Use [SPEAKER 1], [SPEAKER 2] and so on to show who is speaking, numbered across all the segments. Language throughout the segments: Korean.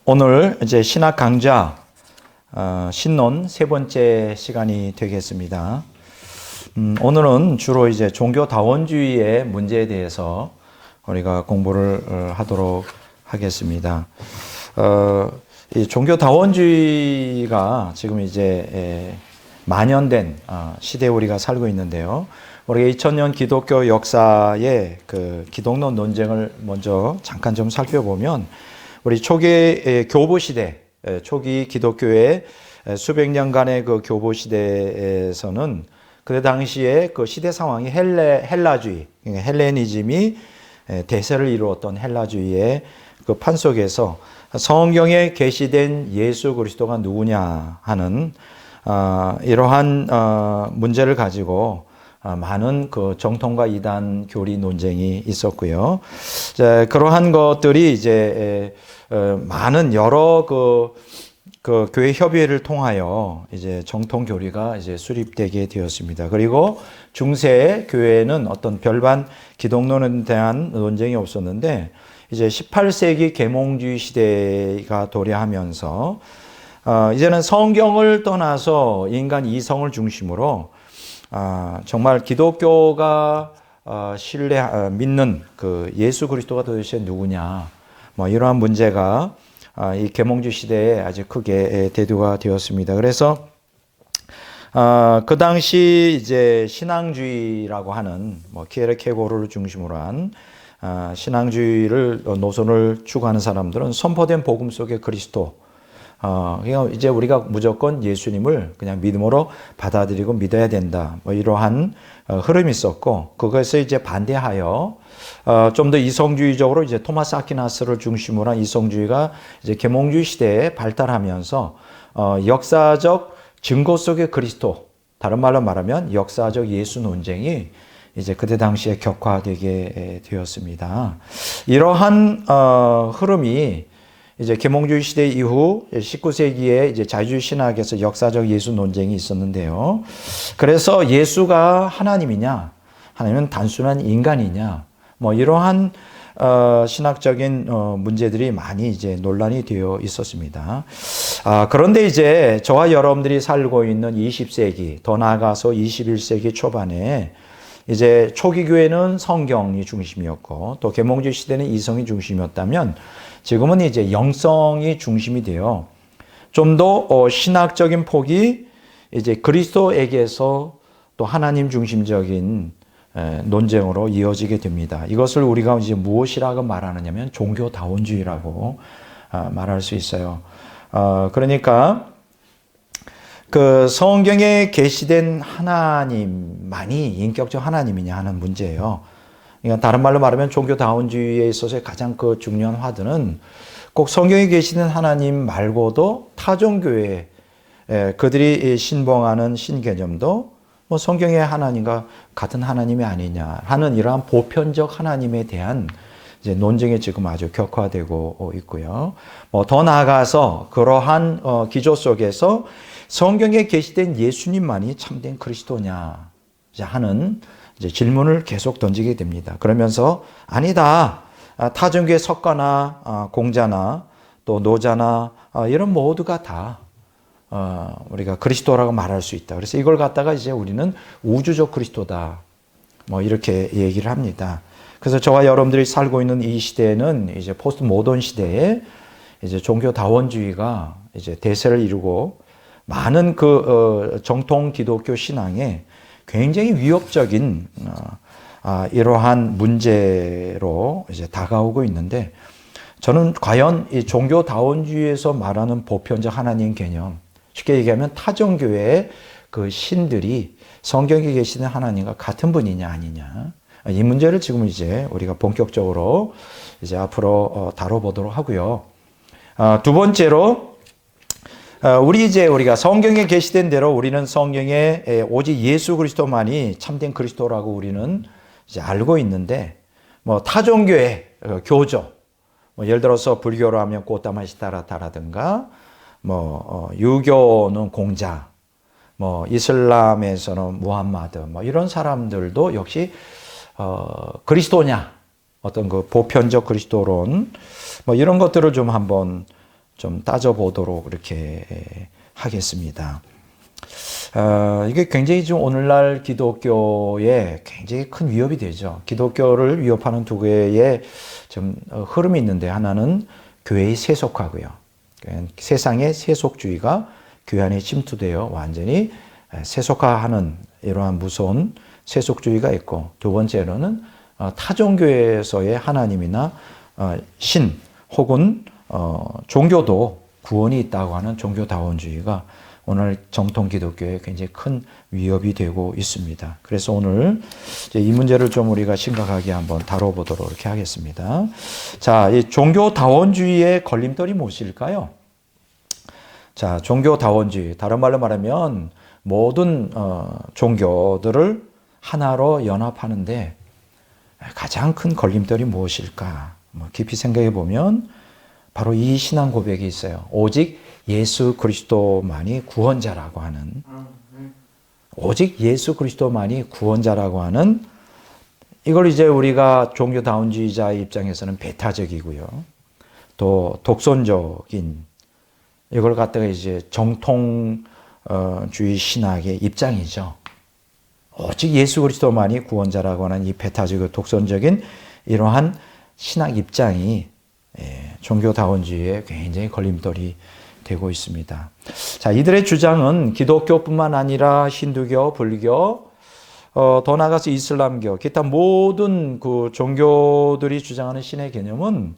[SPEAKER 1] 오늘 이제 신학 강좌 신론 세 번째 시간이 되겠습니다. 오늘은 주로 이제 종교다원주의의 문제에 대해서 우리가 공부를 하도록 하겠습니다. 이 종교다원주의가 지금 이제 만연된 시대에 우리가 살고 있는데요. 우리가 2000년 기독교 역사의 그 기독론 논쟁을 먼저 잠깐 좀 살펴보면 우리 초기 교부 시대, 초기 기독교의 수백 년간의 그 교부 시대에서는 그때 당시에 그 시대 상황이 헬라주의, 그러니까 헬레니즘이 대세를 이루었던 헬라주의의 그 판 속에서 성경에 계시된 예수 그리스도가 누구냐 하는 이러한 문제를 가지고 많은 그 정통과 이단 교리 논쟁이 있었고요. 그러한 것들이 이제 많은 여러 그 교회 협의회를 통하여 이제 정통 교리가 이제 수립되게 되었습니다. 그리고 중세 교회는 어떤 별반 기독론에 대한 논쟁이 없었는데 이제 18세기 계몽주의 시대가 도래하면서 이제는 성경을 떠나서 인간 이성을 중심으로 정말 기독교가 믿는 그 예수 그리스도가 도대체 누구냐, 뭐 이러한 문제가 이 계몽주의 시대에 아주 크게 대두가 되었습니다. 그래서 그 당시 이제 신앙주의라고 하는 뭐 키에르케고르를 중심으로 한 신앙주의를 노선을 추구하는 사람들은 선포된 복음 속의 그리스도, 이제 우리가 무조건 예수님을 그냥 믿음으로 받아들이고 믿어야 된다, 뭐 이러한 흐름이 있었고, 그것에 이제 반대하여 좀 더 이성주의적으로 이제 토마스 아퀴나스를 중심으로 한 이성주의가 이제 계몽주의 시대에 발달하면서 역사적 증거 속의 그리스도, 다른 말로 말하면 역사적 예수 논쟁이 이제 그때 당시에 격화되게 되었습니다. 이러한 흐름이 이제 계몽주의 시대 이후 19세기에 이제 자유주의 신학에서 역사적 예수 논쟁이 있었는데요. 그래서 예수가 하나님이냐, 하나님은 단순한 인간이냐, 뭐 이러한 신학적인 문제들이 많이 이제 논란이 되어 있었습니다. 그런데 이제 저와 여러분들이 살고 있는 20세기, 더 나아가서 21세기 초반에 이제 초기 교회는 성경이 중심이었고 또 계몽주의 시대는 이성이 중심이었다면 지금은 이제 영성이 중심이 되어 좀 더 신학적인 폭이 이제 그리스도에게서 또 하나님 중심적인 논쟁으로 이어지게 됩니다. 이것을 우리가 이제 무엇이라고 말하느냐면 종교다원주의라고 말할 수 있어요. 그러니까 그 성경에 계시된 하나님만이 인격적 하나님이냐 하는 문제예요. 그러니까 다른 말로 말하면 종교다원주의에 있어서의 가장 그 중요한 화두는 꼭 성경에 계시는 하나님 말고도 타종교회 그들이 신봉하는 신개념도 뭐 성경의 하나님과 같은 하나님이 아니냐 하는 이러한 보편적 하나님에 대한 이제 논쟁이 지금 아주 격화되고 있고요. 뭐 더 나아가서 그러한 기조 속에서 성경에 계시된 예수님만이 참된 그리스도냐 하는 이제 질문을 계속 던지게 됩니다. 그러면서 아니다. 타종교의 석가나 공자나 또 노자나 이런 모두가 다 우리가 그리스도라고 말할 수 있다. 그래서 이걸 갖다가 이제 우리는 우주적 그리스도다, 뭐 이렇게 얘기를 합니다. 그래서 저와 여러분들이 살고 있는 이 시대는 이제 포스트 모던 시대에 이제 종교다원주의가 이제 대세를 이루고 많은 그 정통 기독교 신앙에 굉장히 위협적인 이러한 문제로 이제 다가오고 있는데, 저는 과연 이 종교다원주의에서 말하는 보편적 하나님 개념, 쉽게 얘기하면 타종교회의 그 신들이 성경에 계시는 하나님과 같은 분이냐 아니냐, 이 문제를 지금 이제 우리가 본격적으로 이제 앞으로 다뤄보도록 하고요. 두 번째로 우리가 성경에 계시된 대로 우리는 성경에 오직 예수 그리스도만이 참된 그리스도라고 우리는 이제 알고 있는데, 뭐 타종교회 교조, 뭐 예를 들어서 불교로 하면 고타마시타라라든가, 뭐 유교는 공자, 뭐 이슬람에서는 무함마드, 뭐 이런 사람들도 역시 그리스도냐 어떤 그 보편적 그리스도론 뭐 이런 것들을 좀 한번 좀 따져보도록 이렇게 하겠습니다. 이게 굉장히 좀 오늘날 기독교에 굉장히 큰 위협이 되죠. 기독교를 위협하는 두 개의 좀 흐름이 있는데 하나는 교회의 세속화고요. 세상의 세속주의가 교회 안에 침투되어 완전히 세속화하는 이러한 무서운 세속주의가 있고, 두 번째로는 타종교에서의 하나님이나 신 혹은 종교도 구원이 있다고 하는 종교다원주의가 오늘 정통 기독교에 굉장히 큰 위협이 되고 있습니다. 그래서 오늘 이제 이 문제를 좀 우리가 심각하게 한번 다뤄보도록 이렇게 하겠습니다. 자, 이 종교다원주의의 걸림돌이 무엇일까요? 자, 종교다원주의, 다른 말로 말하면 모든 종교들을 하나로 연합하는데 가장 큰 걸림돌이 무엇일까? 깊이 생각해 보면 바로 이 신앙 고백이 있어요. 오직 예수 그리스도만이 구원자라고 하는, 오직 예수 그리스도만이 구원자라고 하는, 이걸 이제 우리가 종교다원주의자의 입장에서는 배타적이고요. 또 독선적인, 이걸 갖다가 이제 정통주의 신학의 입장이죠. 오직 예수 그리스도만이 구원자라고 하는 이 배타적이고 독선적인 이러한 신학 입장이 종교다원주의에 굉장히 걸림돌이 되고 있습니다. 자, 이들의 주장은 기독교뿐만 아니라 힌두교, 불교, 더 나아가서 이슬람교, 기타 모든 그 종교들이 주장하는 신의 개념은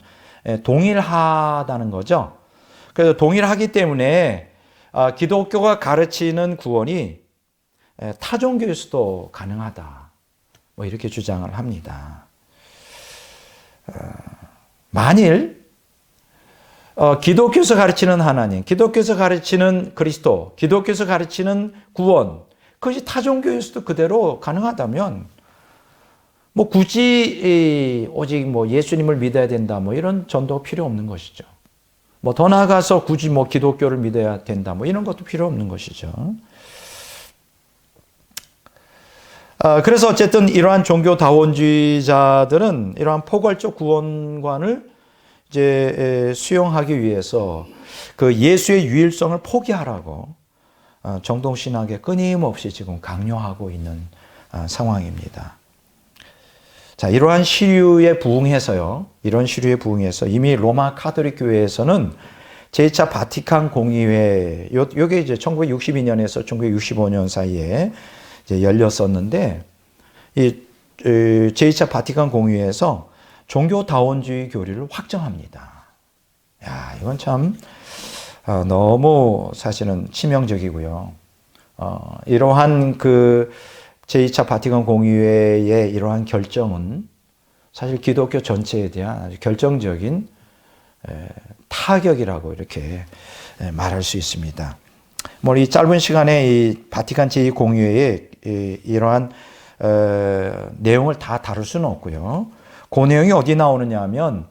[SPEAKER 1] 동일하다는 거죠. 그래서 동일하기 때문에 기독교가 가르치는 구원이 타종교에서도 가능하다. 뭐 이렇게 주장을 합니다. 만일 기독교에서 가르치는 하나님, 기독교에서 가르치는 그리스도, 기독교에서 가르치는 구원, 그것이 타종교에서도 그대로 가능하다면 뭐 굳이 오직 뭐 예수님을 믿어야 된다, 뭐 이런 전도 필요 없는 것이죠. 뭐 더 나아가서 굳이 뭐 기독교를 믿어야 된다, 뭐 이런 것도 필요 없는 것이죠. 그래서 어쨌든 이러한 종교다원주의자들은 이러한 포괄적 구원관을 이제 수용하기 위해서 그 예수의 유일성을 포기하라고 정통신학에 끊임없이 지금 강요하고 있는 상황입니다. 자, 이러한 시류에 부응해서요. 이런 시류에 부응해서 이미 로마 카톨릭 교회에서는 제2차 바티칸 공의회, 요게 이제 1962년에서 1965년 사이에 이제 열렸었는데, 이 제2차 바티칸 공의회에서 종교다원주의 교리를 확정합니다. 야, 이건 참 너무 사실은 치명적이고요. 이러한 그 제2차 바티칸 공의회의 이러한 결정은 사실 기독교 전체에 대한 아주 결정적인 타격이라고 이렇게 말할 수 있습니다. 뭐 이 짧은 시간에 이 바티칸 제2공의회의 이러한 내용을 다 다룰 수는 없고요. 그 내용이 어디 나오느냐 하면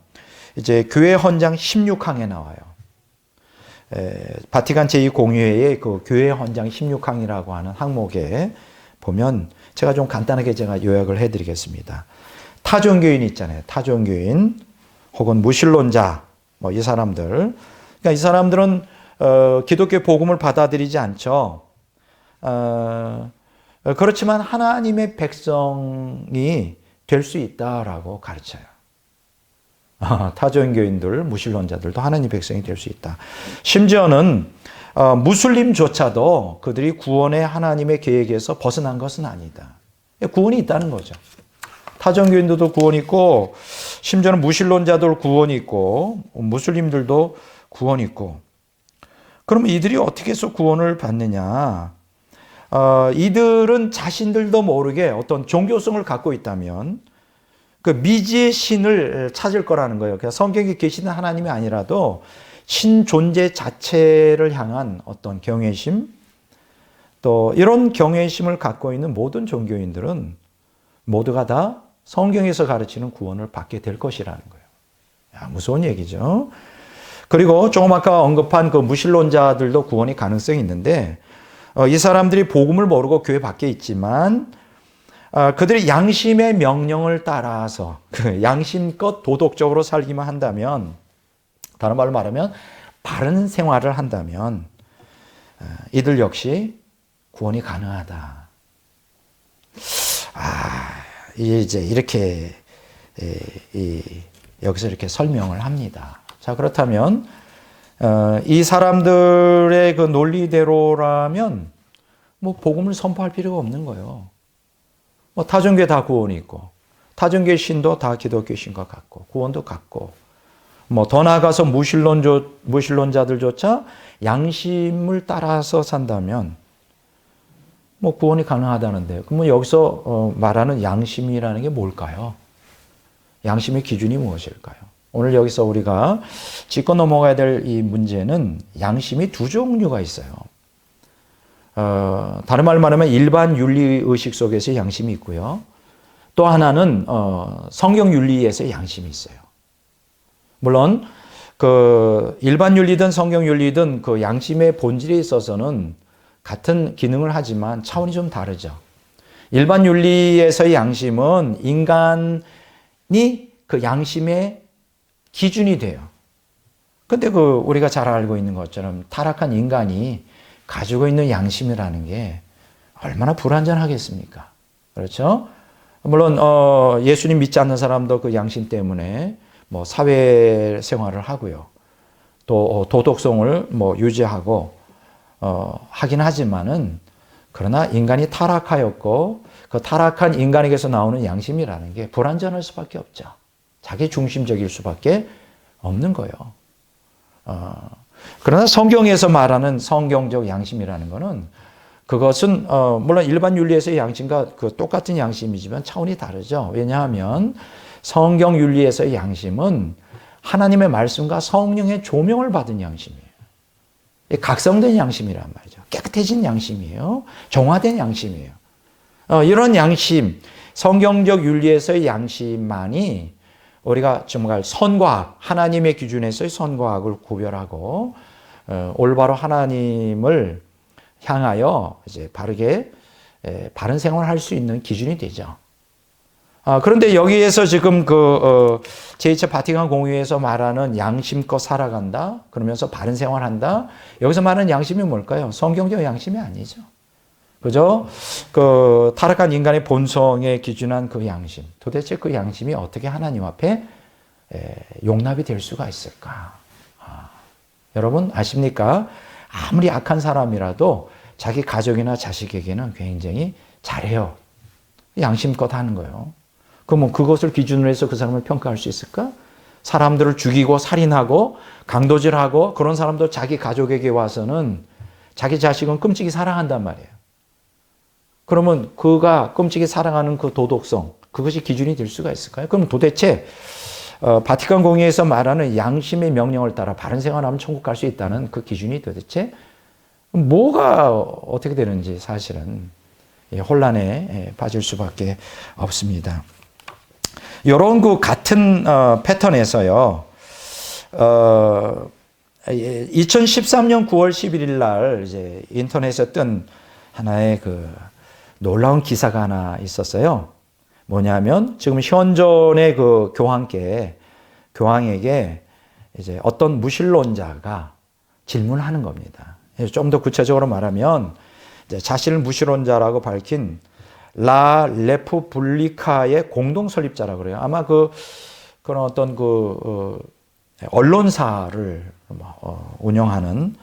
[SPEAKER 1] 이제 교회 헌장 16항에 나와요. 바티칸 제2공의회의 그 교회 헌장 16항이라고 하는 항목에 보면 제가 좀 간단하게 제가 요약을 해드리겠습니다. 타종교인 있잖아요. 타종교인 혹은 무신론자, 뭐 이 사람들. 그러니까 이 사람들은 기독교 복음을 받아들이지 않죠. 그렇지만 하나님의 백성이 될 수 있다라고 가르쳐요. 타종교인들, 무신론자들도 하나님의 백성이 될 수 있다. 심지어는 무슬림조차도 그들이 구원의 하나님의 계획에서 벗어난 것은 아니다. 구원이 있다는 거죠. 타종교인들도 구원이 있고, 심지어는 무신론자들 구원이 있고, 무슬림들도 구원이 있고. 그러면 이들이 어떻게 해서 구원을 받느냐? 이들은 자신들도 모르게 어떤 종교성을 갖고 있다면 그 미지의 신을 찾을 거라는 거예요. 그러니까 성경에 계시는 하나님이 아니라도 신 존재 자체를 향한 어떤 경외심, 또 이런 경외심을 갖고 있는 모든 종교인들은 모두가 다 성경에서 가르치는 구원을 받게 될 것이라는 거예요. 야, 무서운 얘기죠. 그리고 조금 아까 언급한 그 무신론자들도 구원의 가능성이 있는데, 이 사람들이 복음을 모르고 교회 밖에 있지만 그들이 양심의 명령을 따라서 그 양심껏 도덕적으로 살기만 한다면, 다른 말로 말하면 바른 생활을 한다면 이들 역시 구원이 가능하다. 이제 이렇게 여기서 이렇게 설명을 합니다. 자, 그렇다면 이 사람들의 그 논리대로라면 뭐 복음을 선포할 필요가 없는 거예요. 뭐 타종교에 다 구원이 있고, 타종교의 신도 다 기독교 신과 같고, 구원도 같고, 뭐 더 나아가서 무신론자들조차 양심을 따라서 산다면 뭐 구원이 가능하다는데, 그러면 여기서 말하는 양심이라는 게 뭘까요? 양심의 기준이 무엇일까요? 오늘 여기서 우리가 짚고 넘어가야 될 이 문제는 양심이 두 종류가 있어요. 다른 말로 말하면 일반 윤리의식 속에서 양심이 있고요. 또 하나는 성경 윤리에서 양심이 있어요. 물론 그 일반 윤리든 성경 윤리든 그 양심의 본질에 있어서는 같은 기능을 하지만 차원이 좀 다르죠. 일반 윤리에서의 양심은 인간이 그 양심의 기준이 돼요. 근데 그 우리가 잘 알고 있는 것처럼 타락한 인간이 가지고 있는 양심이라는 게 얼마나 불완전하겠습니까? 그렇죠? 물론 예수님 믿지 않는 사람도 그 양심 때문에 뭐 사회 생활을 하고요. 또 도덕성을 뭐 유지하고 하긴 하지만은, 그러나 인간이 타락하였고 그 타락한 인간에게서 나오는 양심이라는 게 불완전할 수밖에 없죠. 자기 중심적일 수밖에 없는 거예요. 그러나 성경에서 말하는 성경적 양심이라는 것은, 그것은 물론 일반 윤리에서의 양심과 그 똑같은 양심이지만 차원이 다르죠. 왜냐하면 성경 윤리에서의 양심은 하나님의 말씀과 성령의 조명을 받은 양심이에요. 각성된 양심이란 말이죠. 깨끗해진 양심이에요. 정화된 양심이에요. 이런 양심, 성경적 윤리에서의 양심만이 우리가 정말 선과악, 하나님의 기준에서의 선과악을 구별하고 올바로 하나님을 향하여 이제 바르게 바른 생활을 할 수 있는 기준이 되죠. 그런데 여기에서 지금 그 제2차 바티칸 공의회에서 말하는 양심껏 살아간다, 그러면서 바른 생활한다, 여기서 말하는 양심이 뭘까요? 성경적 양심이 아니죠. 그죠? 그 타락한 인간의 본성에 기준한 그 양심, 도대체 그 양심이 어떻게 하나님 앞에 용납이 될 수가 있을까? 여러분 아십니까? 아무리 악한 사람이라도 자기 가족이나 자식에게는 굉장히 잘해요. 양심껏 하는 거예요. 그러면 그것을 기준으로 해서 그 사람을 평가할 수 있을까? 사람들을 죽이고 살인하고 강도질하고 그런 사람도 자기 가족에게 와서는 자기 자식은 끔찍이 사랑한단 말이에요. 그러면 그가 끔찍이 사랑하는 그 도덕성, 그것이 기준이 될 수가 있을까요? 그럼 도대체 바티칸 공의에서 말하는 양심의 명령을 따라 바른 생활하면 천국 갈 수 있다는 그 기준이 도대체 뭐가 어떻게 되는지 사실은 혼란에 빠질 수밖에 없습니다. 이런 그 같은 패턴에서요, 2013년 9월 11일 날 이제 인터넷에 뜬 하나의 그 놀라운 기사가 하나 있었어요. 뭐냐면 지금 현존의 그 교황에게 이제 어떤 무신론자가 질문하는 겁니다. 좀 더 구체적으로 말하면 이제 자신을 무신론자라고 밝힌 라 레푸블리카의 공동 설립자라고 그래요. 아마 그런 어떤 언론사를 운영하는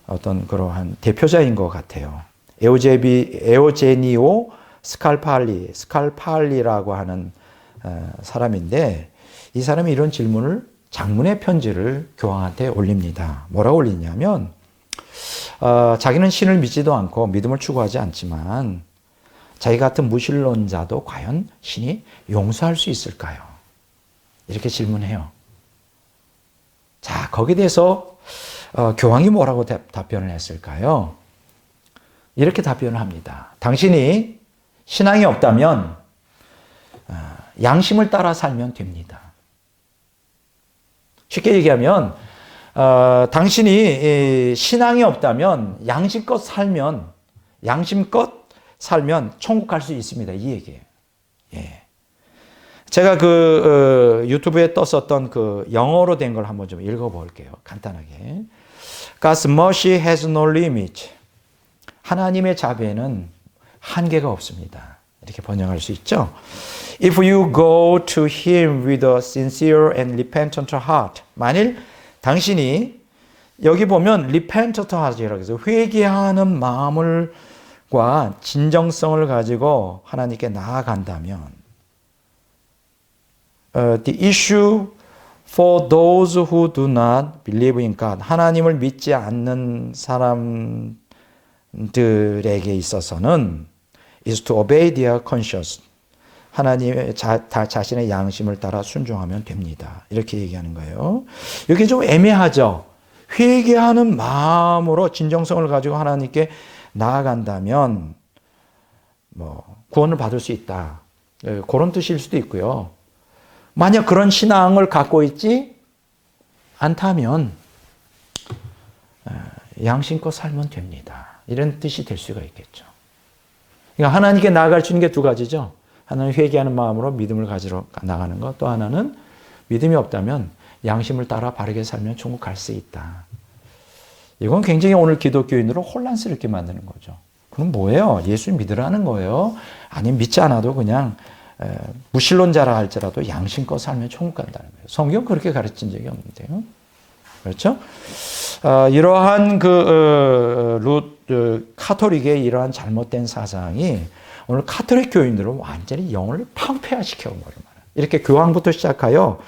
[SPEAKER 1] 어떤 그러한 대표자인 것 같아요. 에오제니오 스칼팔리라고 하는 사람인데, 이 사람이 이런 질문을, 장문의 편지를 교황한테 올립니다. 뭐라고 올리냐면 자기는 신을 믿지도 않고 믿음을 추구하지 않지만 자기 같은 무신론자도 과연 신이 용서할 수 있을까요? 이렇게 질문해요. 자, 거기에 대해서 교황이 뭐라고 답변을 했을까요? 이렇게 답변을 합니다. 당신이 신앙이 없다면 양심을 따라 살면 됩니다. 쉽게 얘기하면 당신이 신앙이 없다면 양심껏 살면 천국 갈 수 있습니다. 이 얘기예요. 예. 제가 유튜브에 떴었던 영어로 된 걸 한번 좀 읽어볼게요. 간단하게. God's mercy has no limit. 하나님의 자비에는 한계가 없습니다. 이렇게 번역할 수 있죠. If you go to Him with a sincere and repentant heart. 만일 당신이 여기 보면 repentant heart이라고 해서 회개하는 마음과 진정성을 가지고 하나님께 나아간다면 the issue for those who do not believe in God. 하나님을 믿지 않는 사람들에게 있어서는 is to obey their conscience. 하나님의 자신의 양심을 따라 순종하면 됩니다. 이렇게 얘기하는 거예요. 이게 좀 애매하죠. 회개하는 마음으로 진정성을 가지고 하나님께 나아간다면 구원을 받을 수 있다. 그런 뜻일 수도 있고요. 만약 그런 신앙을 갖고 있지 않다면 양심껏 살면 됩니다. 이런 뜻이 될 수가 있겠죠. 그러니까 하나님께 나아갈 수 있는 게 두 가지죠. 하나는 회개하는 마음으로 믿음을 가지러 나가는 것. 또 하나는 믿음이 없다면 양심을 따라 바르게 살면 천국 갈 수 있다. 이건 굉장히 오늘 기독교인으로 혼란스럽게 만드는 거죠. 그럼 뭐예요? 예수 믿으라는 거예요? 아니면 믿지 않아도 그냥 무신론자라 할지라도 양심껏 살면 천국 간다는 거예요. 성경 그렇게 가르친 적이 없는데요. 그렇죠? 이러한 카톨릭의 이러한 잘못된 사상이 오늘 카톨릭 교인들은 완전히 영혼을 팡폐화시켜 버린 말이에요. 이렇게 교황부터 시작하여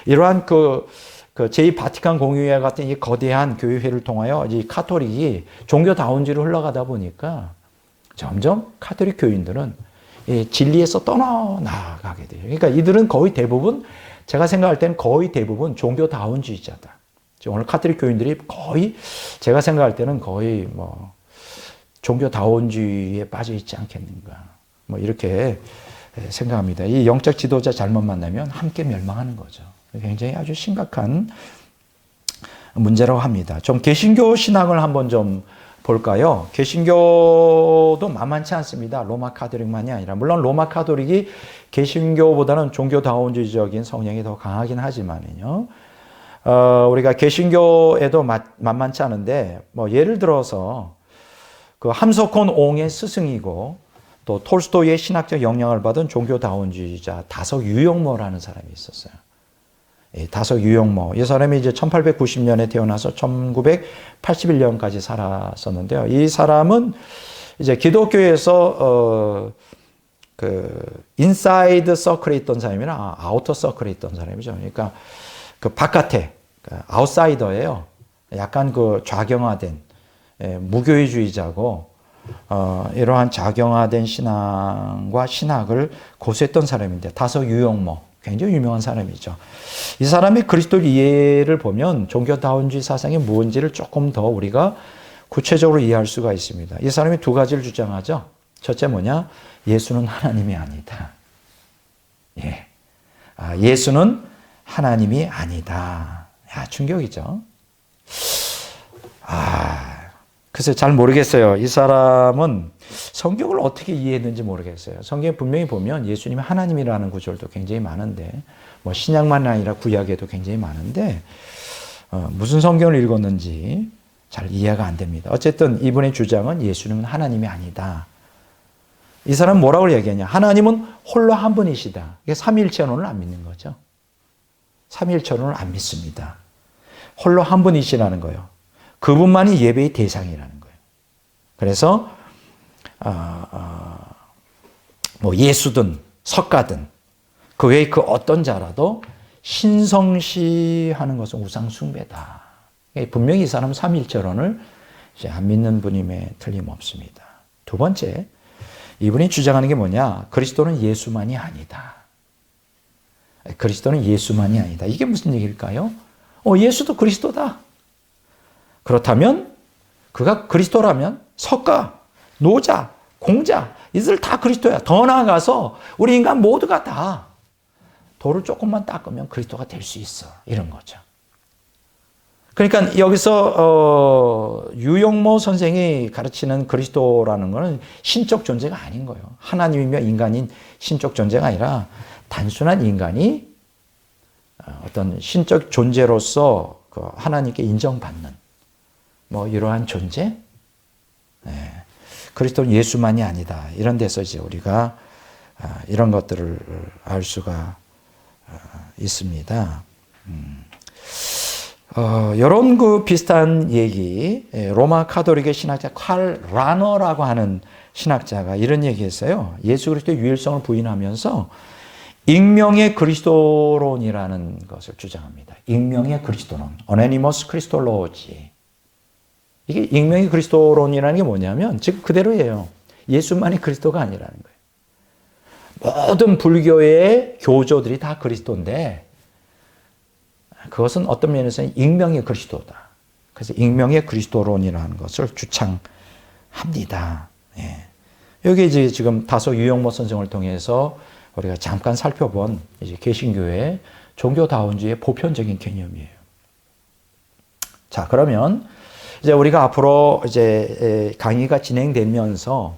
[SPEAKER 1] 이러한 제2바티칸 공의회 같은 이 거대한 교회를 통하여 이 카톨릭이 종교다원주의로 흘러가다 보니까 점점 카톨릭 교인들은 진리에서 떠나가게 돼요. 그러니까 이들은 거의 대부분 제가 생각할 때는 거의 대부분 종교다원주의자다. 오늘 카톨릭 교인들이 거의 제가 생각할 때는 거의 종교다원주의에 빠져 있지 않겠는가. 이렇게 생각합니다. 이 영적 지도자 잘못 만나면 함께 멸망하는 거죠. 굉장히 아주 심각한 문제라고 합니다. 좀 개신교 신앙을 한번 좀 볼까요? 개신교도 만만치 않습니다. 로마 카톨릭만이 아니라. 물론 로마 카톨릭이 개신교보다는 종교다원주의적인 성향이 더 강하긴 하지만요. 우리가 개신교에도 만만치 않은데, 예를 들어서 함석헌 옹의 스승이고, 또 톨스토이의 신학적 영향을 받은 종교다원주의자 다석 유영모라는 사람이 있었어요. 다석 유영모. 이 사람이 이제 1890년에 태어나서 1981년까지 살았었는데요. 이 사람은 이제 기독교에서 인사이드 서클에 있던 사람이나 아우터 서클에 있던 사람이죠. 그러니까 바깥에 아웃사이더예요. 약간 좌경화된 무교회주의자고 이러한 자경화된 신앙과 신학을 고수했던 사람인데 다석 유영모. 굉장히 유명한 사람이죠. 이 사람의 그리스도 이해를 보면 종교다원주의 사상이 뭔지를 조금 더 우리가 구체적으로 이해할 수가 있습니다. 이 사람이 두 가지를 주장하죠. 첫째 뭐냐? 예수는 하나님이 아니다. 예. 예수는 하나님이 아니다. 충격이죠. 글쎄 잘 모르겠어요. 이 사람은 성경을 어떻게 이해했는지 모르겠어요. 성경에 분명히 보면 예수님이 하나님이라는 구절도 굉장히 많은데 신약만 아니라 구약에도 굉장히 많은데 무슨 성경을 읽었는지 잘 이해가 안 됩니다. 어쨌든 이분의 주장은 예수님은 하나님이 아니다. 이 사람은 뭐라고 얘기하냐? 하나님은 홀로 한 분이시다. 이게 삼위일체론을 안 믿는 거죠. 삼위일체론을 안 믿습니다. 홀로 한 분이시라는 거예요. 그분만이 예배의 대상이라는 거예요. 그래서 예수든 석가든 그 외의 어떤 자라도 신성시하는 것은 우상숭배다. 분명히 이 사람은 삼위일체론을 안 믿는 분임에 틀림없습니다. 두 번째, 이분이 주장하는 게 뭐냐? 그리스도는 예수만이 아니다. 그리스도는 예수만이 아니다. 이게 무슨 얘기일까요? 예수도 그리스도다. 그렇다면 그가 그리스도라면 석가, 노자, 공자 이들 다 그리스도야. 더 나아가서 우리 인간 모두가 다 돌을 조금만 닦으면 그리스도가 될 수 있어. 이런 거죠. 그러니까 여기서 유영모 선생이 가르치는 그리스도라는 것은 신적 존재가 아닌 거예요. 하나님이며 인간인 신적 존재가 아니라 단순한 인간이 어떤 신적 존재로서 그 하나님께 인정받는 뭐 이러한 존재. 네. 그리스도는 예수만이 아니다. 이런 데서 이제 우리가 이런 것들을 알 수가 있습니다. 이런 그 비슷한 얘기, 로마 카톨릭의 신학자 칼 라너라고 하는 신학자가 이런 얘기했어요. 예수 그리스도의 유일성을 부인하면서 익명의 그리스도론이라는 것을 주장합니다. 익명의 그리스도론, Anonymous Christology. 이게 익명의 그리스도론이라는 게 뭐냐면 지금 그대로예요. 예수만이 그리스도가 아니라는 거예요. 모든 불교의 교조들이 다 그리스도인데 그것은 어떤 면에서는 익명의 그리스도다. 그래서 익명의 그리스도론이라는 것을 주창합니다. 예. 여기 이제 지금 다소 유영모 선생을 통해서 우리가 잠깐 살펴본 이제 개신교의 종교다원주의의 보편적인 개념이에요. 자, 그러면 이제 우리가 앞으로 이제 강의가 진행되면서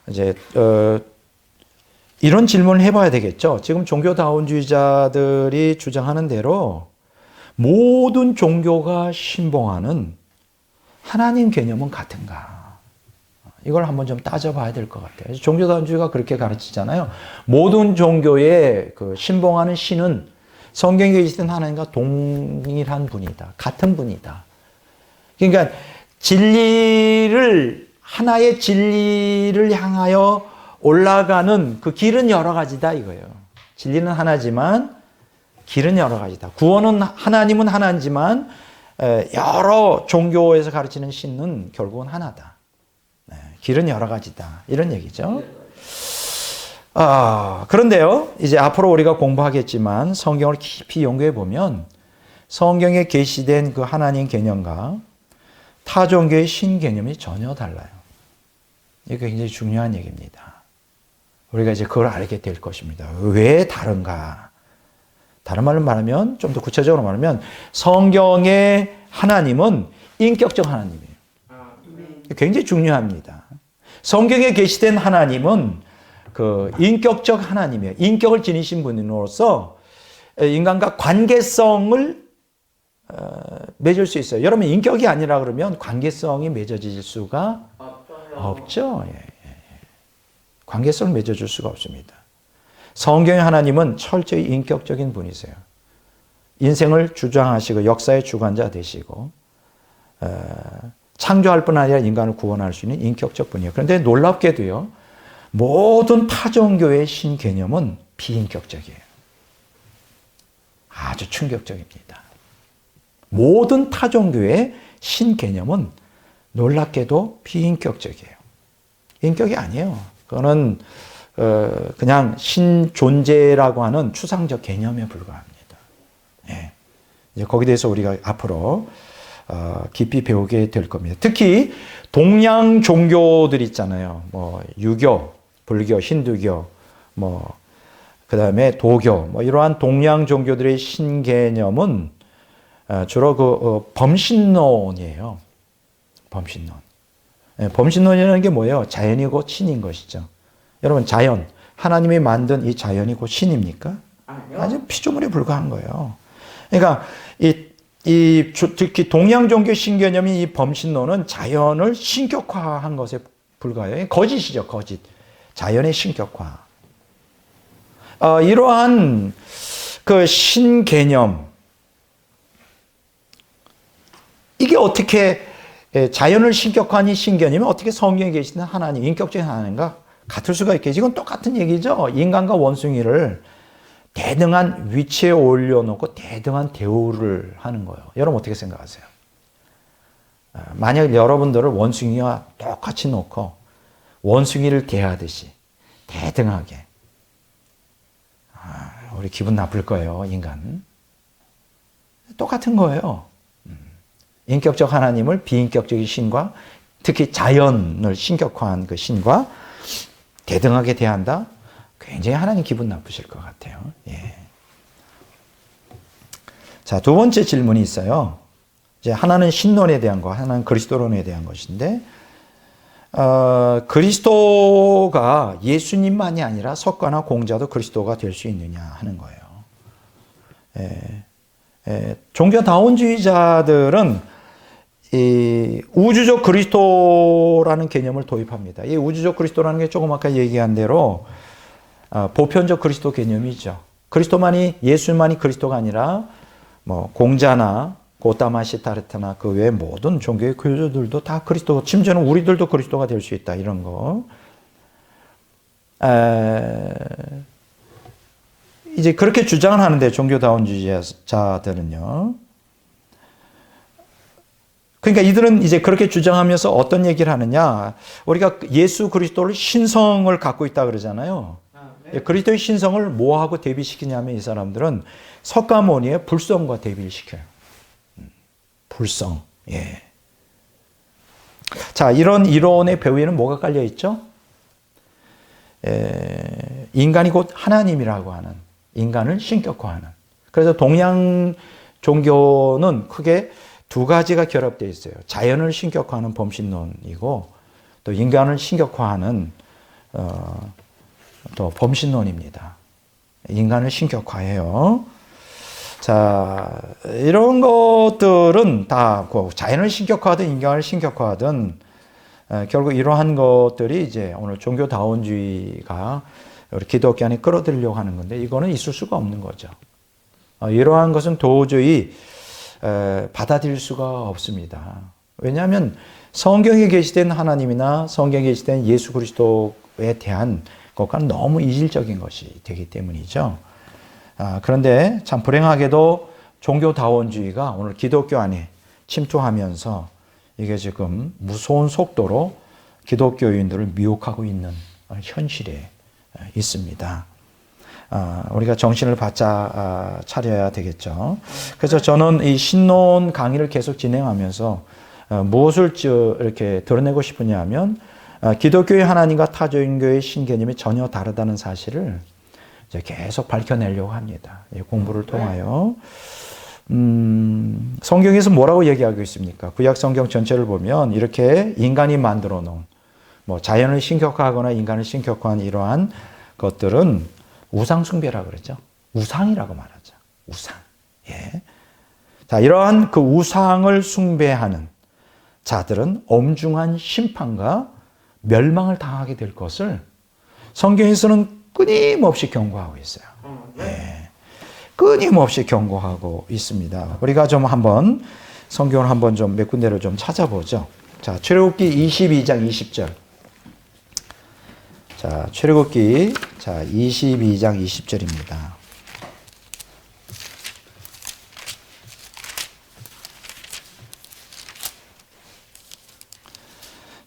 [SPEAKER 1] 이제 이런 질문을 해봐야 되겠죠. 지금 종교다원주의자들이 주장하는 대로 모든 종교가 신봉하는 하나님 개념은 같은가? 이걸 한번 좀 따져봐야 될 것 같아요. 종교다원주의가 그렇게 가르치잖아요. 모든 종교의 그 신봉하는 신은 성경에 계시던 하나님과 동일한 분이다. 같은 분이다. 그러니까 하나의 진리를 향하여 올라가는 그 길은 여러 가지다 이거예요. 진리는 하나지만 길은 여러 가지다. 구원은 하나님은 하나지만 여러 종교에서 가르치는 신은 결국은 하나다. 길은 여러 가지다. 이런 얘기죠. 그런데요, 이제 앞으로 우리가 공부하겠지만 성경을 깊이 연구해 보면 성경에 계시된 그 하나님 개념과 타 종교의 신 개념이 전혀 달라요. 이게 굉장히 중요한 얘기입니다. 우리가 이제 그걸 알게 될 것입니다. 왜 다른가? 다른 말로 말하면, 좀 더 구체적으로 말하면, 성경의 하나님은 인격적 하나님이에요. 굉장히 중요합니다. 성경에 계시된 하나님은 그 인격적 하나님이에요. 인격을 지니신 분으로서 인간과 관계성을 맺을 수 있어요. 여러분, 인격이 아니라 그러면 관계성이 맺어질 수가 없죠. 관계성을 맺어줄 수가 없습니다. 성경의 하나님은 철저히 인격적인 분이세요. 인생을 주장하시고 역사의 주관자 되시고 창조할 뿐 아니라 인간을 구원할 수 있는 인격적 분이에요. 그런데 놀랍게도요, 모든 타종교의 신 개념은 비인격적이에요. 아주 충격적입니다. 모든 타종교의 신 개념은 놀랍게도 비인격적이에요. 인격이 아니에요. 그거는 그냥 신 존재라고 하는 추상적 개념에 불과합니다. 예. 이제 거기에 대해서 우리가 앞으로 깊이 배우게 될 겁니다. 특히 동양 종교들 있잖아요. 뭐 유교, 불교, 힌두교, 뭐 그다음에 도교, 뭐 이러한 동양 종교들의 신 개념은 주로 그 범신론이에요. 범신론. 범신론이라는 게 뭐예요? 자연이고 신인 것이죠. 여러분, 자연, 하나님이 만든 이 자연이 곧 신입니까? 아니요. 아주 피조물에 불과한 거예요. 그러니까 특히 동양 종교 신개념인 이 범신론은 자연을 신격화한 것에 불과해요. 거짓이죠, 거짓. 자연의 신격화. 이러한 그 신개념, 이게 어떻게 자연을 신격화한 이 신개념이 어떻게 성경에 계시는 하나님, 인격적인 하나님과 같을 수가 있겠지? 이건 똑같은 얘기죠. 인간과 원숭이를 대등한 위치에 올려놓고 대등한 대우를 하는 거예요. 여러분 어떻게 생각하세요? 만약 여러분들을 원숭이와 똑같이 놓고 원숭이를 대하듯이 대등하게, 우리 기분 나쁠 거예요, 인간. 똑같은 거예요. 인격적 하나님을 비인격적인 신과 특히 자연을 신격화한 그 신과 대등하게 대한다? 굉장히 하나님 기분 나쁘실 것 같아요. 예. 자, 두 번째 질문이 있어요. 이제 하나는 신론에 대한 거, 하나는 그리스도론에 대한 것인데, 그리스도가 예수님만이 아니라 석가나 공자도 그리스도가 될 수 있느냐 하는 거예요. 종교다원주의자들은 이 우주적 그리스도라는 개념을 도입합니다. 이 우주적 그리스도라는 게 조금 아까 얘기한 대로 보편적 그리스도 개념이죠. 그리스도만이, 예수만이 그리스도가 아니라 뭐 공자나 고타마 시타르타나 그 외 모든 종교의 교주들도 다 그리스도, 심지어는 우리들도 그리스도가 될 수 있다, 이런 거. 이제 그렇게 주장을 하는데, 종교다원주의자들은요. 그러니까 이들은 이제 그렇게 주장하면서 어떤 얘기를 하느냐. 우리가 예수 그리스도를 신성을 갖고 있다 그러잖아요. 네. 그리스도의 신성을 뭐하고 대비시키냐면, 이 사람들은 석가모니의 불성과 대비를 시켜요. 불성. 예. 자, 이런 이론의 배후에는 뭐가 깔려 있죠? 인간이 곧 하나님이라고 하는, 인간을 신격화하는. 그래서 동양 종교는 크게 두 가지가 결합되어 있어요. 자연을 신격화하는 범신론이고, 또 인간을 신격화하는 또 범신론입니다. 인간을 신격화해요. 자, 이런 것들은 다 자연을 신격화하든 인간을 신격화하든 결국 이러한 것들이 이제 오늘 종교다원주의가 우리 기독교 안에 끌어들이려고 하는 건데, 이거는 있을 수가 없는 거죠. 이러한 것은 도저히 받아들일 수가 없습니다. 왜냐하면 성경에 게시된 하나님이나 성경에 게시된 예수 그리스도에 대한 것과는 너무 이질적인 것이 되기 때문이죠. 그런데 참 불행하게도 종교다원주의가 오늘 기독교 안에 침투하면서 이게 지금 무서운 속도로 기독교인들을 미혹하고 있는 현실에 있습니다. 우리가 정신을 바짝 차려야 되겠죠. 그래서 저는 이 신론 강의를 계속 진행하면서 무엇을 이렇게 드러내고 싶으냐 하면, 기독교의 하나님과 타종교의 신개념이 전혀 다르다는 사실을 이제 계속 밝혀내려고 합니다. 공부를 통하여. 성경에서 뭐라고 얘기하고 있습니까? 구약 성경 전체를 보면 이렇게 인간이 만들어 놓은, 뭐 자연을 신격화하거나 인간을 신격화한 이러한 것들은 우상숭배라고 그러죠. 우상이라고 말하죠. 우상. 예. 자, 이러한 그 우상을 숭배하는 자들은 엄중한 심판과 멸망을 당하게 될 것을 성경에서는 끊임없이 경고하고 있어요. 예. 끊임없이 경고하고 있습니다. 우리가 좀 한번 성경을 한번 좀 몇 군데를 좀 찾아보죠. 자, 출애굽기 22장 20절. 자, 출애굽기 22장 20절입니다.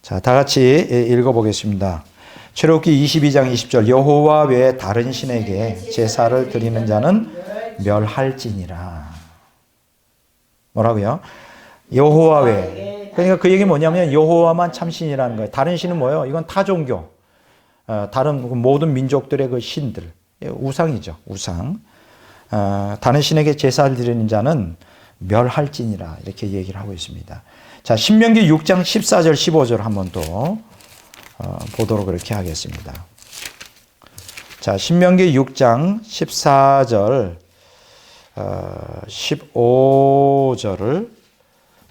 [SPEAKER 1] 자, 다 같이 읽어보겠습니다. 출애굽기 22장 20절. 여호와 외에 다른 신에게 제사를 드리는 자는 멸할지니라. 뭐라고요? 여호와 외에. 그러니까 그 얘기 뭐냐면 여호와만 참신이라는 거예요. 다른 신은 뭐예요? 이건 타종교. 다른 모든 민족들의 그 신들. 우상이죠. 우상. 다른 신에게 제사를 드리는 자는 멸할지니라. 이렇게 얘기를 하고 있습니다. 자, 신명기 6장 14절 15절 한번 또 보도록 그렇게 하겠습니다. 자, 신명기 6장 14절 15절을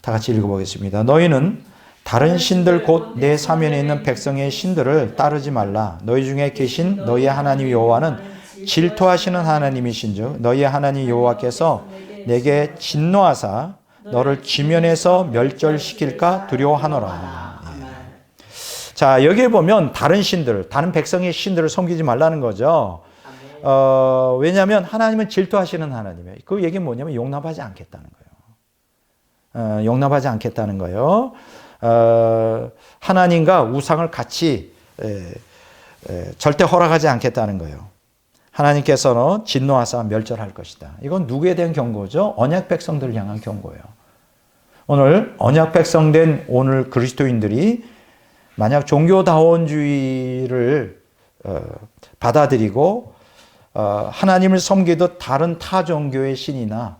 [SPEAKER 1] 다 같이 읽어보겠습니다. 너희는 다른 신들 곧 내 사면에 있는 백성의 신들을 따르지 말라. 너희 중에 계신 너희의 하나님 여호와는 질투하시는 하나님이신즉 너희의 하나님 여호와께서 내게 진노하사 너를 지면에서 멸절시킬까 두려워하노라. 자, 여기에 보면 다른 신들, 다른 백성의 신들을 섬기지 말라는 거죠. 왜냐하면 하나님은 질투하시는 하나님이에요. 그 얘기는 뭐냐면 용납하지 않겠다는 거예요. 용납하지 않겠다는 거예요. 하나님과 우상을 같이 절대 허락하지 않겠다는 거예요. 하나님께서는 진노하사 멸절할 것이다. 이건 누구에 대한 경고죠? 언약 백성들을 향한 경고예요. 오늘 언약 백성된 오늘 그리스도인들이 만약 종교다원주의를 받아들이고 하나님을 섬기듯 다른 타종교의 신이나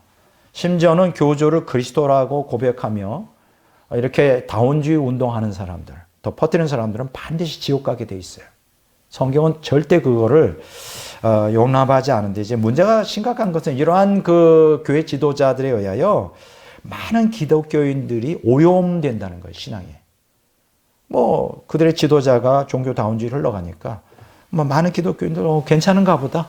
[SPEAKER 1] 심지어는 교주를 그리스도라고 고백하며 이렇게 다원주의 운동하는 사람들, 더 퍼뜨리는 사람들은 반드시 지옥 가게 돼 있어요. 성경은 절대 그거를 용납하지 않은데, 이제 문제가 심각한 것은 이러한 그 교회 지도자들에 의하여 많은 기독교인들이 오염된다는 거예요, 신앙에. 뭐 그들의 지도자가 종교다원주의를 흘러가니까 뭐 많은 기독교인들 괜찮은가 보다.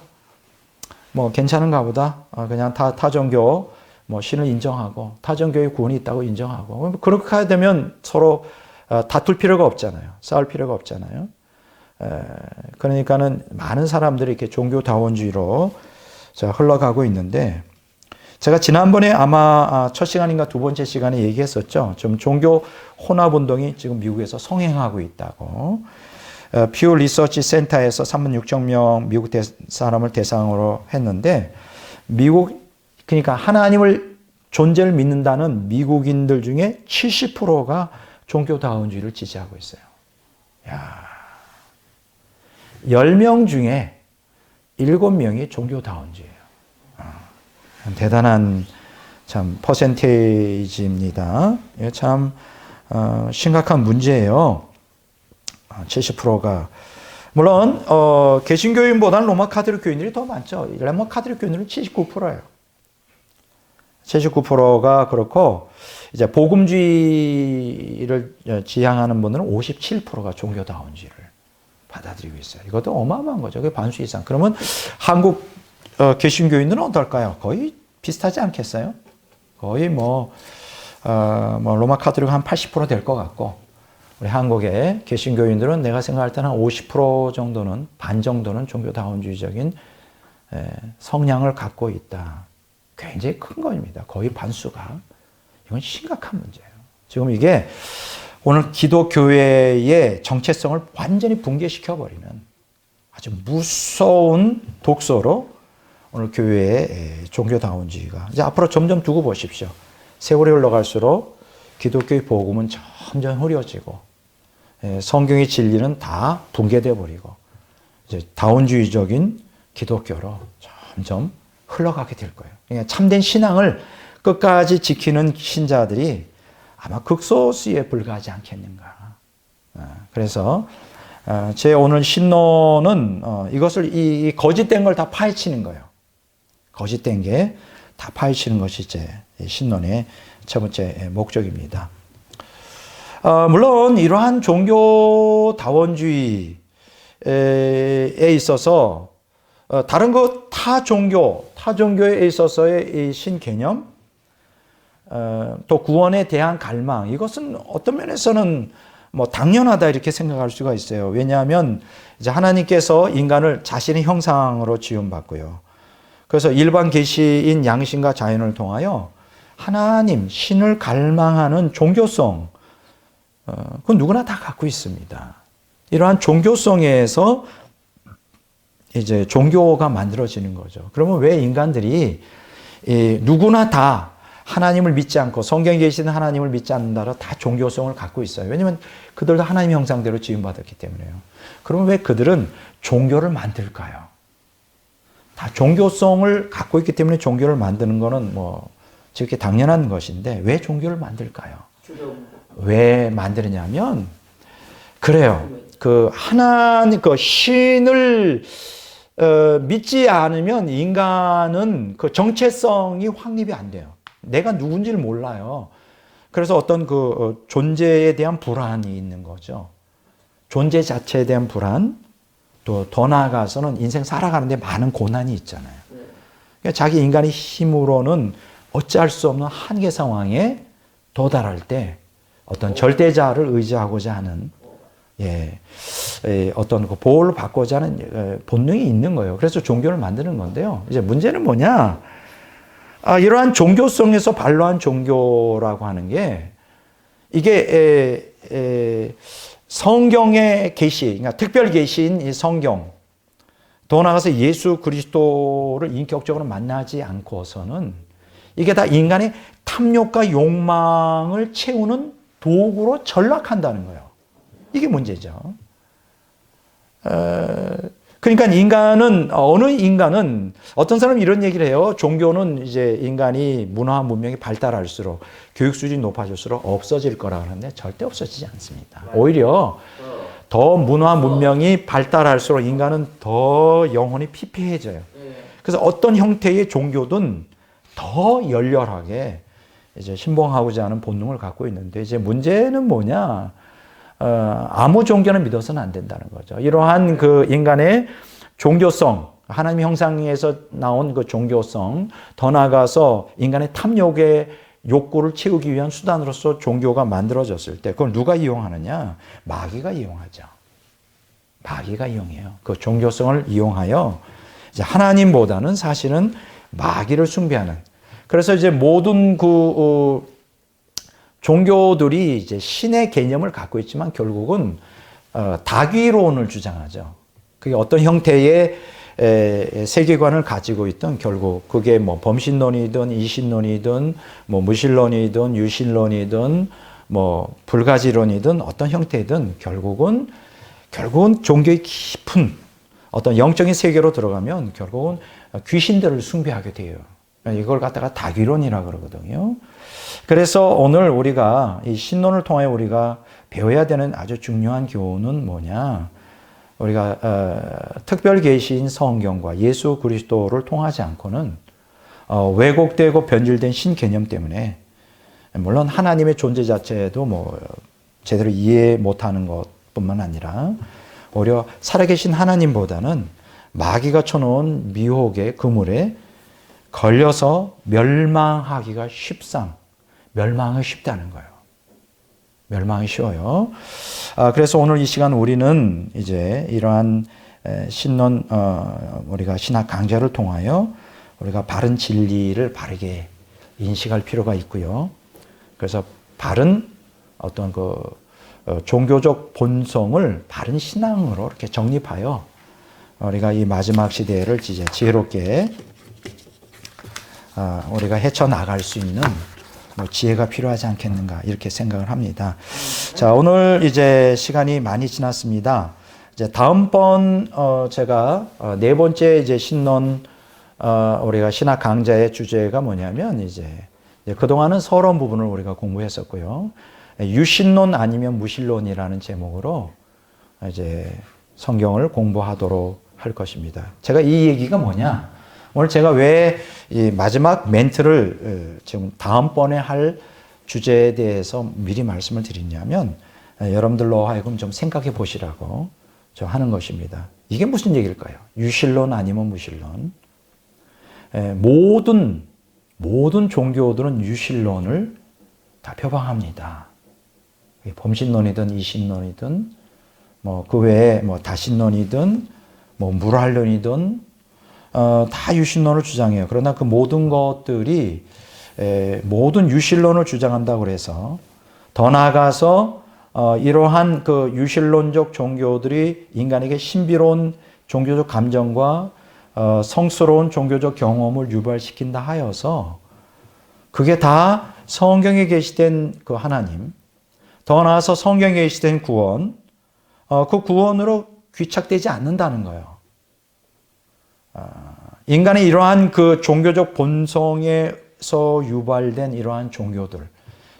[SPEAKER 1] 그냥 타 종교 뭐 신을 인정하고 타 종교의 구원이 있다고 인정하고, 그렇게 하게 되면 서로 다툴 필요가 없잖아요. 싸울 필요가 없잖아요. 그러니까는 많은 사람들이 이렇게 종교다원주의로 흘러가고 있는데, 제가 지난번에 아마 첫 시간인가 두 번째 시간에 얘기했었죠. 좀 종교 혼합운동이 지금 미국에서 성행하고 있다고. 퓨 리서치 센터에서 3만 6천 명 미국 사람을 대상으로 했는데, 그러니까 하나님을 존재를 믿는다는 미국인들 중에 70%가 종교다원주의를 지지하고 있어요. 야, 10명 중에 7명이 종교다원주의예요. 대단한 참 퍼센테이지입니다. 참 심각한 문제예요. 70%가 물론 개신교인보다는 로마 카톨릭 교인들이 더 많죠. 로마 카톨릭 교인들은 79%예요. 79%가 그렇고, 이제 복음주의를 지향하는 분들은 57%가 종교다원주의를 받아들이고 있어요. 이것도 어마어마한 거죠. 그게 반수 이상. 그러면 한국 개신교인들은 어떨까요? 거의 비슷하지 않겠어요? 거의 로마 카톨릭 한 80% 될 것 같고, 우리 한국의 개신교인들은 내가 생각할 때는 한 50% 정도는, 반 정도는 종교다원주의적인 성향을 갖고 있다. 굉장히 큰 겁니다. 거의 반수가. 이건 심각한 문제예요. 지금 이게 오늘 기독교회의 정체성을 완전히 붕괴시켜버리는 아주 무서운 독소로 오늘 교회의 종교다원주의가 이제 앞으로 점점 두고 보십시오. 세월이 흘러갈수록 기독교의 복음은 점점 흐려지고, 성경의 진리는 다 붕괴되어 버리고, 이제 다원주의적인 기독교로 점점 흘러가게 될 거예요. 그러니까 참된 신앙을 끝까지 지키는 신자들이 아마 극소수에 불과하지 않겠는가. 그래서 제 오늘 신론은 이것을 이 거짓된 걸 다 파헤치는 거예요. 거짓된 게 다 파헤치는 것이 제 신론의 첫 번째 목적입니다. 물론 이러한 종교다원주의에 있어서 다른 타 종교에 있어서의 이 신개념, 또 구원에 대한 갈망, 이것은 어떤 면에서는 당연하다 이렇게 생각할 수가 있어요. 왜냐하면 이제 하나님께서 인간을 자신의 형상으로 지음받고요. 그래서 일반 계시인 양심과 자연을 통하여 하나님, 신을 갈망하는 종교성, 그건 누구나 다 갖고 있습니다. 이러한 종교성에서 이제 종교가 만들어지는 거죠. 그러면 왜 인간들이 누구나 다 하나님을 믿지 않고 성경에 계시는 하나님을 믿지 않는다라 다 종교성을 갖고 있어요. 왜냐하면 그들도 하나님 형상대로 지음받았기 때문에요. 그러면 왜 그들은 종교를 만들까요? 다 종교성을 갖고 있기 때문에 종교를 만드는 거는 저렇게 당연한 것인데 왜 종교를 만들까요? 왜 만드느냐면 그래요. 그 하나님, 그 신을 믿지 않으면 인간은 그 정체성이 확립이 안 돼요. 내가 누군지를 몰라요. 그래서 어떤 그 존재에 대한 불안이 있는 거죠. 존재 자체에 대한 불안, 또 더 나아가서는 인생 살아가는데 많은 고난이 있잖아요. 그러니까 자기 인간의 힘으로는 어찌할 수 없는 한계 상황에 도달할 때 어떤 절대자를 의지하고자 하는 어떤 그 보호를 받고자 하는 본능이 있는 거예요. 그래서 종교를 만드는 건데요. 이제 문제는 뭐냐? 이러한 종교성에서 반로한 종교라고 하는 게 이게 성경의 계시, 그러니까 특별 계시인 이 성경, 더 나아가서 예수 그리스도를 인격적으로 만나지 않고서는 이게 다 인간의 탐욕과 욕망을 채우는 도구로 전락한다는 거예요. 이게 문제죠. 그러니까 인간은 어느 인간은 어떤 사람이 이런 얘기를 해요. 종교는 이제 인간이 문화 문명이 발달할수록 교육 수준이 높아질수록 없어질 거라 하는데 절대 없어지지 않습니다. 오히려 더 문화 문명이 발달할수록 인간은 더 영혼이 피폐해져요. 그래서 어떤 형태의 종교든 더 열렬하게 이제 신봉하고자 하는 본능을 갖고 있는데 이제 문제는 뭐냐? 아무 종교는 믿어서는 안 된다는 거죠. 이러한 그 인간의 종교성, 하나님 형상에서 나온 그 종교성, 더 나아가서 인간의 탐욕의 욕구를 채우기 위한 수단으로서 종교가 만들어졌을 때 그걸 누가 이용하느냐? 마귀가 이용하죠. 마귀가 이용해요. 그 종교성을 이용하여 이제 하나님보다는 사실은 마귀를 숭배하는. 그래서 이제 모든 종교들이 이제 신의 개념을 갖고 있지만 결국은 다귀론을 주장하죠. 그게 어떤 형태의 세계관을 가지고 있던 결국 그게 뭐 범신론이든 이신론이든 뭐 무신론이든 유신론이든 뭐 불가지론이든 어떤 형태든 결국은 종교의 깊은 어떤 영적인 세계로 들어가면 결국은 귀신들을 숭배하게 돼요. 이걸 갖다가 다귀론이라 그러거든요. 그래서 오늘 우리가 이 신론을 통해 우리가 배워야 되는 아주 중요한 교훈은 뭐냐? 우리가 특별 계시인 성경과 예수 그리스도를 통하지 않고는 왜곡되고 변질된 신 개념 때문에 물론 하나님의 존재 자체도 뭐 제대로 이해 못하는 것뿐만 아니라 오히려 살아계신 하나님보다는 마귀가 쳐놓은 미혹의 그물에 걸려서 멸망하기 쉽다는 거예요. 멸망이 쉬워요. 그래서 오늘 이 시간 우리는 이제 이러한 신론, 우리가 신학 강좌를 통하여 우리가 바른 진리를 바르게 인식할 필요가 있고요. 그래서 바른 어떤 종교적 본성을 바른 신앙으로 이렇게 정립하여 우리가 이 마지막 시대를 이제 지혜롭게 우리가 헤쳐나갈 수 있는 지혜가 필요하지 않겠는가 이렇게 생각을 합니다. 자, 오늘 이제 시간이 많이 지났습니다. 이제 다음번 제가 네 번째 이제 신론 우리가 신학 강좌의 주제가 뭐냐면 이제 그동안은 서론 부분을 우리가 공부했었고요. 유신론 아니면 무신론이라는 제목으로 이제 성경을 공부하도록 할 것입니다. 제가 이 얘기가 뭐냐? 오늘 제가 왜 이 마지막 멘트를 지금 다음번에 할 주제에 대해서 미리 말씀을 드리냐면 여러분들로 하여금 좀 생각해 보시라고 저 하는 것입니다. 이게 무슨 얘기일까요? 유신론 아니면 무신론? 모든 종교들은 유신론을 다 표방합니다. 범신론이든 이신론이든 뭐 그 외에 뭐 다신론이든 뭐 물활론이든 다 유신론을 주장해요. 그러나 그 모든 것들이 모든 유신론을 주장한다고 해서 더 나아가서 이러한 그 유신론적 종교들이 인간에게 신비로운 종교적 감정과 성스러운 종교적 경험을 유발시킨다 하여서 그게 다 성경에 계시된 그 하나님, 더 나아가서 성경에 계시된 구원, 그 구원으로 귀착되지 않는다는 거예요. 인간의 이러한 그 종교적 본성에서 유발된 이러한 종교들,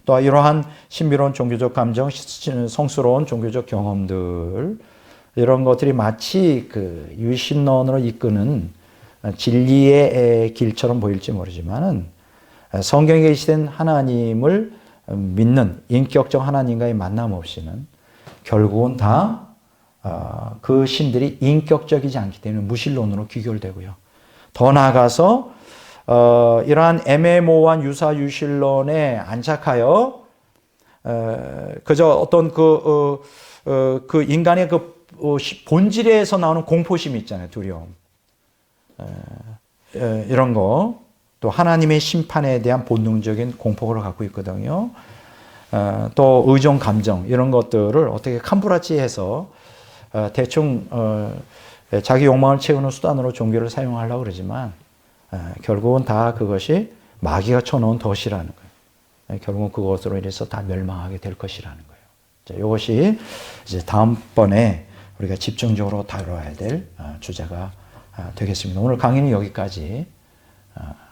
[SPEAKER 1] 또 이러한 신비로운 종교적 감정, 성스러운 종교적 경험들, 이런 것들이 마치 그 유신론으로 이끄는 진리의 길처럼 보일지 모르지만은 성경에 계시된 하나님을 믿는 인격적 하나님과의 만남 없이는 결국은 다 그 신들이 인격적이지 않기 때문에 무신론으로 귀결되고요. 더 나아가서 이러한 애매모호한 유사 유신론에 안착하여 그저 어떤 그 인간의 그 본질에서 나오는 공포심이 있잖아요. 두려움. 이런 거. 또 하나님의 심판에 대한 본능적인 공포를 갖고 있거든요. 또 의존 감정 이런 것들을 어떻게 캄브라치해서 대충 자기 욕망을 채우는 수단으로 종교를 사용하려고 그러지만 결국은 다 그것이 마귀가 쳐놓은 덫이라는 거예요. 결국은 그것으로 인해서 다 멸망하게 될 것이라는 거예요. 자, 이것이 이제 다음번에 우리가 집중적으로 다뤄야 될 주제가 되겠습니다. 오늘 강의는 여기까지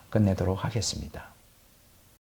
[SPEAKER 1] 끝내도록 하겠습니다.